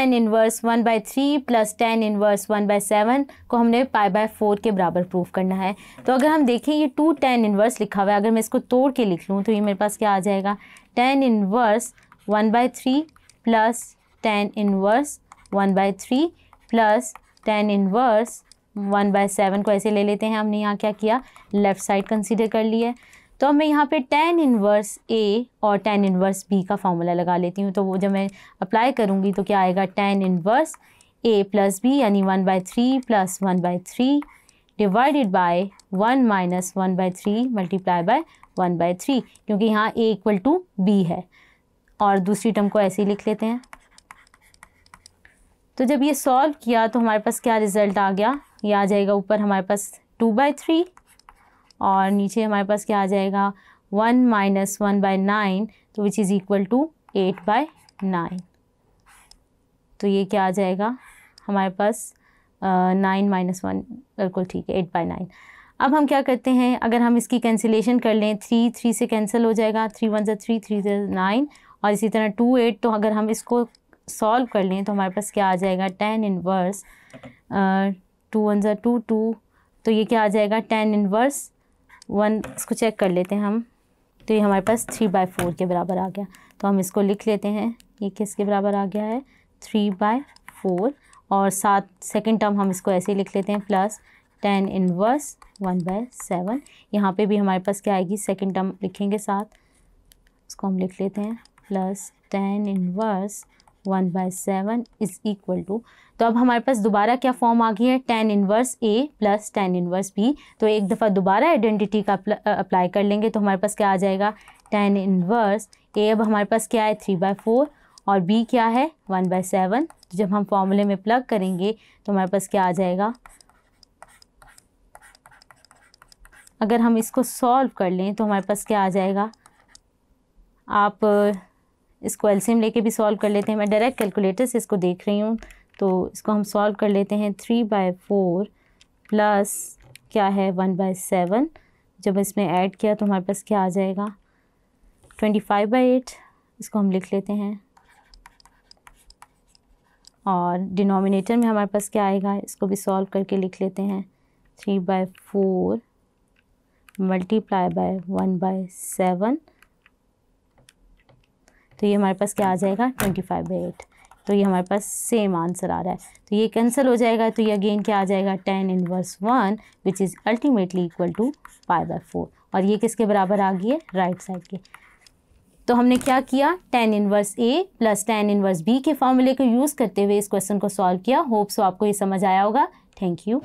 tan inverse 1/3 plus tan inverse 1/7 को हमने π/4 के बराबर प्रूफ करना है। तो अगर हम देखें ये 2 tan इनवर्स लिखा हुआ है, अगर मैं इसको तोड़ के लिख लूँ तो ये मेरे पास क्या आ जाएगा, tan inverse 1/3 plus tan inverse 1/3 plus tan inverse 1/7 को ऐसे ले लेते हैं। हमने यहाँ क्या किया, लेफ़्ट साइड कंसीडर कर लिया है। तो अब मैं यहाँ पे tan इनवर्स A और tan इनवर्स B का फॉर्मूला लगा लेती हूँ। तो वो जब मैं अप्लाई करूँगी तो क्या आएगा, tan inverse A plus B यानी 1/3 plus 1/3 divided by 1 minus 1/3 multiply by 1/3, क्योंकि यहाँ A इक्वल टू B है। और दूसरी टर्म को ऐसे ही लिख लेते हैं। तो जब ये सॉल्व किया तो हमारे पास क्या रिज़ल्ट आ गया, ये आ जाएगा ऊपर हमारे पास 2/3 और नीचे हमारे पास क्या आ जाएगा 1 माइनस 1/9, तो विच इज़ इक्वल टू 8/9। तो ये क्या आ जाएगा हमारे पास 9 माइनस 1, बिल्कुल ठीक है, 8/9। अब हम क्या करते हैं, अगर हम इसकी कैंसिलेशन कर लें, 3 से कैंसिल हो जाएगा, 3 1 ज़ा 3, 3 ज़ा 9 और इसी तरह 2 8। तो अगर हम इसको सॉल्व कर लें तो हमारे पास क्या आ जाएगा, tan इनवर्स 2 1 ज़ा 2 2, तो ये क्या आ जाएगा tan इनवर्स 1, इसको चेक कर लेते हैं हम। तो ये हमारे पास 3/4 के बराबर आ गया। तो हम इसको लिख लेते हैं, ये किसके बराबर आ गया है, 3/4। और साथ सेकंड टर्म हम इसको ऐसे ही लिख लेते हैं, प्लस tan इनवर्स 1/7। यहाँ पे भी हमारे पास क्या आएगी, सेकंड टर्म लिखेंगे साथ, इसको हम लिख लेते हैं, plus tan inverse 1/7 is equal to. तो अब हमारे पास दोबारा क्या फॉर्म आ गई है, tan inverse A plus tan inverse B। तो एक दफ़ा दोबारा आइडेंटिटी का अप्लाई कर लेंगे तो हमारे पास क्या आ जाएगा, tan इनवर्स A अब हमारे पास क्या है 3/4 और B क्या है 1/7। तो जब हम फॉर्मूले में प्लग करेंगे तो हमारे पास क्या आ जाएगा, अगर हम इसको सॉल्व कर लें तो हमारे पास क्या आ जाएगा, आप इसको एलसीएम लेके भी सॉल्व कर लेते हैं। मैं डायरेक्ट कैलकुलेटर से इसको देख रही हूँ, तो इसको हम सॉल्व कर लेते हैं। 3/4 प्लस क्या है 1/7, जब इसमें ऐड किया तो हमारे पास क्या आ जाएगा 25/8, इसको हम लिख लेते हैं। और डिनोमिनेटर में हमारे पास क्या आएगा, इसको भी सॉल्व करके लिख लेते हैं, 3/4 मल्टीप्लाई बाय 1/7। तो ये हमारे पास क्या आ जाएगा 25/8। तो ये हमारे पास सेम आंसर आ रहा है। तो ये कैंसिल हो जाएगा, तो ये अगेन क्या आ जाएगा tan inverse 1 which is ultimately equal to π/4। और ये किसके बराबर आ गई है, राइट साइड के। तो हमने क्या किया, tan inverse A plus tan inverse B के फॉर्मूले को यूज़ करते हुए इस क्वेश्चन को सॉल्व किया। होप सो आपको ये समझ आया होगा। Thank you.